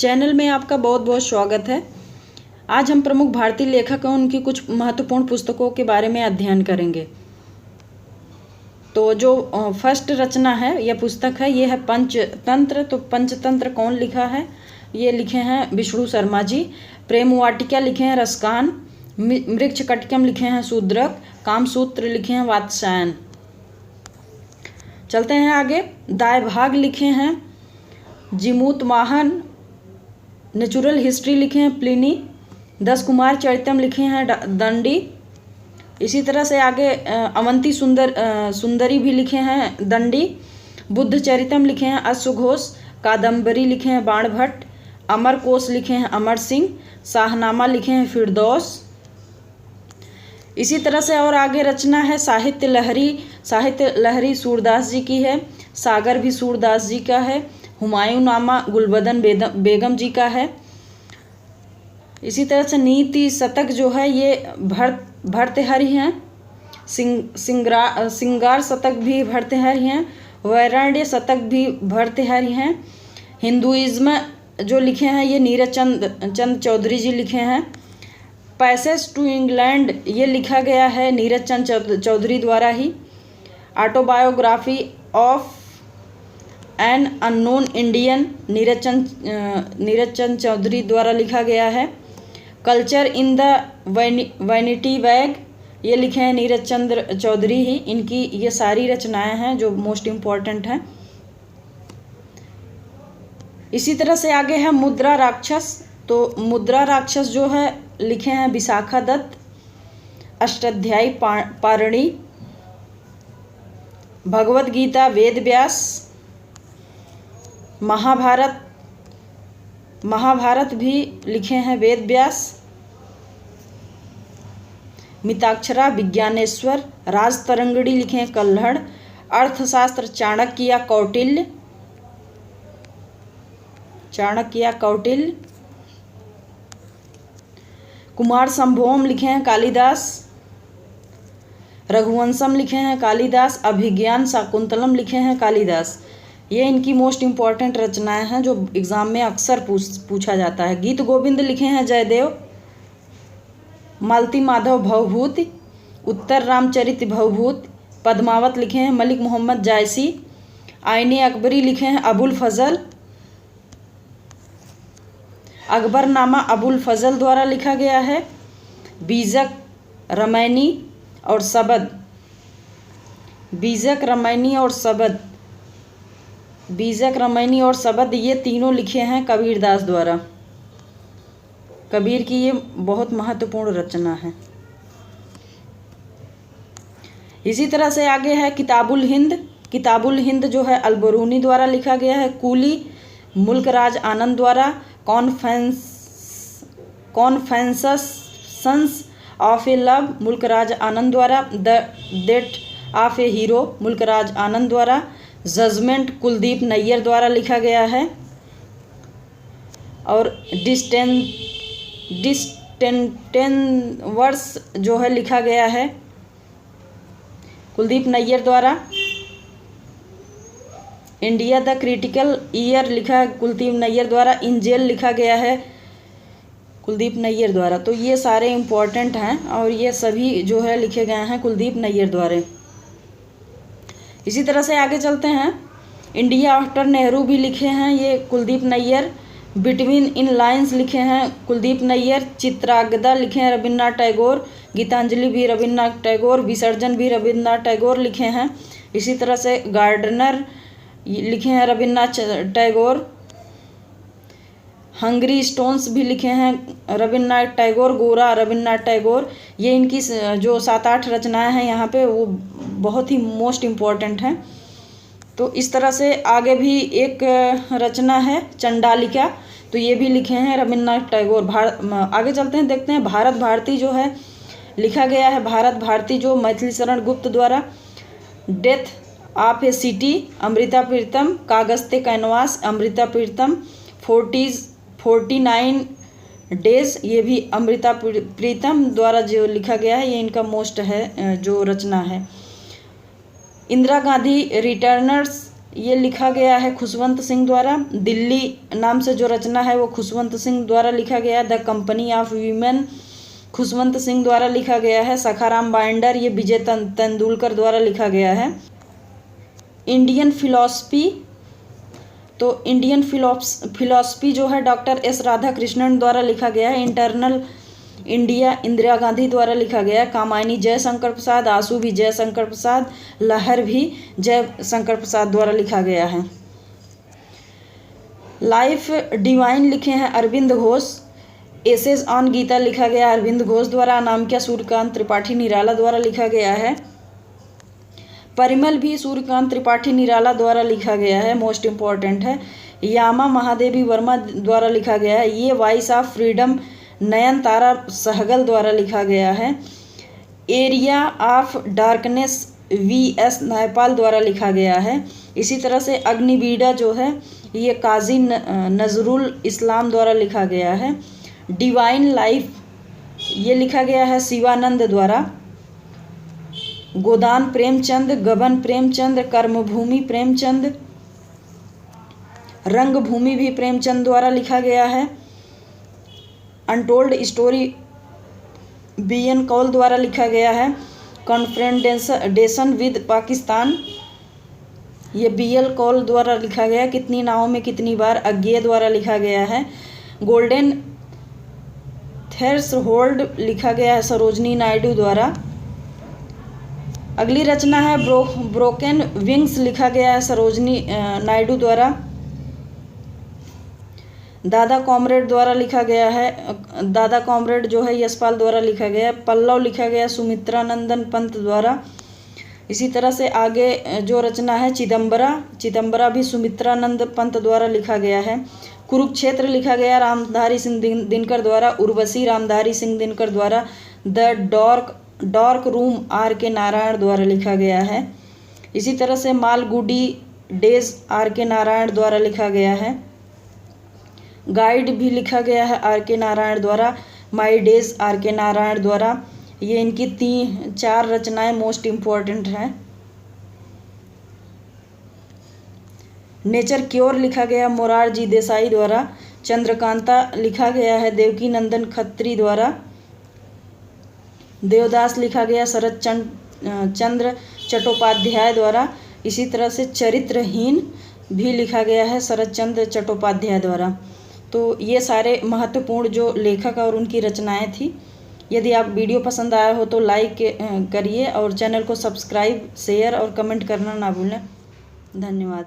Channel में आपका बहुत बहुत स्वागत है। आज हम प्रमुख भारतीय लेखक और उनकी कुछ महत्वपूर्ण पुस्तकों के बारे में अध्ययन करेंगे। तो जो फर्स्ट रचना है या पुस्तक है ये है पंचतंत्र। तो पंचतंत्र कौन लिखा है? ये लिखे हैं विष्णु शर्मा जी। प्रेम वाटिका लिखे हैं रसकान। मृच्छकटिकम लिखे हैं शूद्रक। कामसूत्र लिखे हैं वात्स्यायन। चलते हैं आगे। दायभाग लिखे हैं जीमूत वाहन। नेचुरल हिस्ट्री लिखे हैं प्लिनी। 10 कुमार चरितम लिखे हैं दंडी। इसी तरह से आगे अवंती सुंदरी भी लिखे हैं दंडी। बुद्ध चरितम लिखे हैं अश्वघोष। कादम्बरी लिखे हैं बाणभट्ट। अमर कोश लिखे हैं अमर सिंह। शाहनामा लिखे हैं फिरदौस। इसी तरह से और आगे रचना है साहित्य लहरी। साहित्य लहरी सूरदास जी की है। सागर भी सूरदास जी का है। हुमायूं नामा गुलबदन बेगम जी का है। इसी तरह से नीति शतक जो है ये भर्तृहरि हैं। सिंगार शतक भी भर्तृहरि हैं। वैरण्य शतक भी भर्तृहरि हैं। हिंदुइज्म जो लिखे हैं ये नीरज चंद चौधरी जी लिखे हैं। पैसेज टू इंग्लैंड ये लिखा गया है नीरज चंद चौधरी द्वारा ही। Autobiography of an unknown Indian Neeraj Chand Chaudhuri द्वारा लिखा गया है। Culture in the vanity bag ये लिखे हैं नीरज चंद्र चौधरी ही। इनकी ये सारी रचनाएं हैं जो मोस्ट इम्पॉर्टेंट हैं। इसी तरह से आगे है मुद्रा राक्षस। तो मुद्रा राक्षस जो है लिखे हैं विशाखा दत्त। अष्टाध्यायी पारणी। भगवद गीता वेद व्यास। महाभारत भी लिखे हैं वेद व्यास। मिताक्षरा विज्ञानेश्वर। राजतरंगिणी लिखे हैं कल्हड़। अर्थशास्त्र चाणक्य कौटिल्य। कुमार संभोम लिखे हैं कालिदास। रघुवंशम लिखे हैं कालिदास। अभिज्ञान शाकुंतलम लिखे हैं कालिदास। ये इनकी मोस्ट इम्पॉर्टेंट रचनाएं हैं जो एग्ज़ाम में अक्सर पूछा जाता है। गीत गोविंद लिखे हैं जयदेव। मालती माधव भवभूति। उत्तर रामचरित भवभूति। पद्मावत लिखे हैं मलिक मोहम्मद जायसी। आईने अकबरी लिखे हैं अबुल फजल। अकबरनामा अबुल फजल द्वारा लिखा गया है। बीजक रामायणी और सबद। बीजक रामायणी और सबद ये तीनों लिखे हैं कबीरदास द्वारा। कबीर की ये बहुत महत्वपूर्ण रचना है। इसी तरह से आगे है किताबुल हिंद। किताबुल हिंद जो है अलबरूनी द्वारा लिखा गया है। कूली मुल्कराज आनंद द्वारा। Confessions of a love Mulkraj Anand द्वारा। The death of a hero Mulkraj Anand द्वारा। जजमेंट कुलदीप नैयर द्वारा लिखा गया है। और डिस्टेंवर्स जो है लिखा गया है कुलदीप नैयर द्वारा। इंडिया द क्रिटिकल ईयर लिखा है कुलदीप नैयर द्वारा। इन जेल लिखा गया है कुलदीप नैयर द्वारा। तो ये सारे इम्पोर्टेंट हैं और ये सभी जो है लिखे गए हैं कुलदीप नैयर द्वारा। इसी तरह से आगे चलते हैं। इंडिया आफ्टर नेहरू भी लिखे हैं ये कुलदीप नैयर। बिटवीन इन लाइन्स लिखे हैं कुलदीप नैयर। चित्रागदा लिखे हैं रविन्द्रनाथ टैगोर। गीतांजलि भी रविन्द्रनाथ टैगोर। विसर्जन भी रविन्द्रनाथ टैगोर लिखे हैं। इसी तरह से गार्डनर लिखे हैं रविन्द्रनाथ टैगोर। हंगरी स्टोन्स भी लिखे हैं रविन्द्रनाथ टैगोर। गोरा रविन्द्रनाथ टैगोर। ये इनकी जो 7-8 रचनाएं हैं यहाँ पे वो बहुत ही मोस्ट इम्पॉर्टेंट हैं। तो इस तरह से आगे भी एक रचना है चंडालिका। तो ये भी लिखे हैं रविन्द्रनाथ टैगोर। आगे चलते हैं, देखते हैं भारत भारती जो है लिखा गया है भारत भारती जो मैथिली शरण गुप्त द्वारा। Death of a city Amrita Pritam. कागस्ते कैनवास अमृता प्रीतम। 49 डेज ये भी अमृता प्रीतम द्वारा जो लिखा गया है ये इनका मोस्ट है जो रचना है। इंदिरा गांधी रिटर्नर्स ये लिखा गया है खुशवंत सिंह द्वारा। दिल्ली नाम से जो रचना है वो खुशवंत सिंह द्वारा लिखा गया है। The company of women Khushwant Singh द्वारा लिखा गया है। सखाराम बाइंडर ये विजय तेंदुलकर द्वारा लिखा गया है। इंडियन फिलॉसफी, तो इंडियन फिलॉसफी जो है डॉक्टर एस राधाकृष्णन द्वारा लिखा गया है। इंटरनल इंडिया इंदिरा गांधी द्वारा लिखा गया है। कामायनी जयशंकर प्रसाद, आंसू भी जयशंकर प्रसाद, लहर भी जयशंकर प्रसाद द्वारा लिखा गया है। लाइफ डिवाइन लिखे हैं अरविंद घोष। एसेज ऑन गीता लिखा गया अरविंद घोष द्वारा। अनामिका सूर्यकांत त्रिपाठी निराला द्वारा लिखा गया है। परिमल भी सूर्यकांत त्रिपाठी निराला द्वारा लिखा गया है, मोस्ट इम्पॉर्टेंट है। यामा महादेवी वर्मा द्वारा लिखा गया है। ये voice of freedom Nayantara Sahgal द्वारा लिखा गया है। Area of darkness V S. Naipaul द्वारा लिखा गया है। इसी तरह से अग्निवीणा जो है ये काजी नजरुल इस्लाम द्वारा लिखा गया है। डिवाइन लाइफ ये लिखा गया है शिवानंद द्वारा। गोदान प्रेमचंद, गबन प्रेमचंद, कर्मभूमि प्रेमचंद, रंगभूमि भी प्रेमचंद द्वारा लिखा गया है। Untold story BN. कौल द्वारा लिखा गया है। कॉन्फ्रेंडेशन विद पाकिस्तान ये बी.एल. कौल द्वारा लिखा गया। कितनी नावों में कितनी बार अज्ञेय द्वारा लिखा गया है। गोल्डन थ्रेशोल्ड लिखा गया है सरोजनी नायडू द्वारा। अगली रचना है ब्रोकन विंग्स लिखा गया है सरोजनी नायडू द्वारा। दादा कॉमरेड द्वारा लिखा गया है। दादा कॉमरेड जो है यशपाल द्वारा लिखा गया है। पल्लव लिखा गया सुमित्रानंदन पंत द्वारा। इसी तरह से आगे जो रचना है चिदम्बरा भी सुमित्रानंद पंत द्वारा लिखा गया है। कुरुक्षेत्र लिखा गया रामधारी सिंह दिनकर द्वारा। उर्वशी रामधारी सिंह दिनकर द्वारा। The dark room R K. Narayan द्वारा लिखा गया है। इसी तरह से मालगुडी डेज आर.के. नारायण द्वारा लिखा गया है। गाइड भी लिखा गया है आर.के. नारायण द्वारा। My days R K. नारायण द्वारा। ये इनकी 3-4 रचनाएं मोस्ट इम्पॉर्टेंट हैं। नेचर क्योर लिखा गया मोरारजी देसाई द्वारा। चंद्रकांता लिखा गया है देवकी नंदन खत्री द्वारा। देवदास लिखा गया शरद चंद्र चट्टोपाध्याय द्वारा। इसी तरह से चरित्रहीन भी लिखा गया है शरद चंद्र चट्टोपाध्याय द्वारा। तो ये सारे महत्वपूर्ण जो लेखक और उनकी रचनाएं थी। यदि आप वीडियो पसंद आया हो तो लाइक करिए और चैनल को सब्सक्राइब, शेयर और कमेंट करना ना भूलें। धन्यवाद।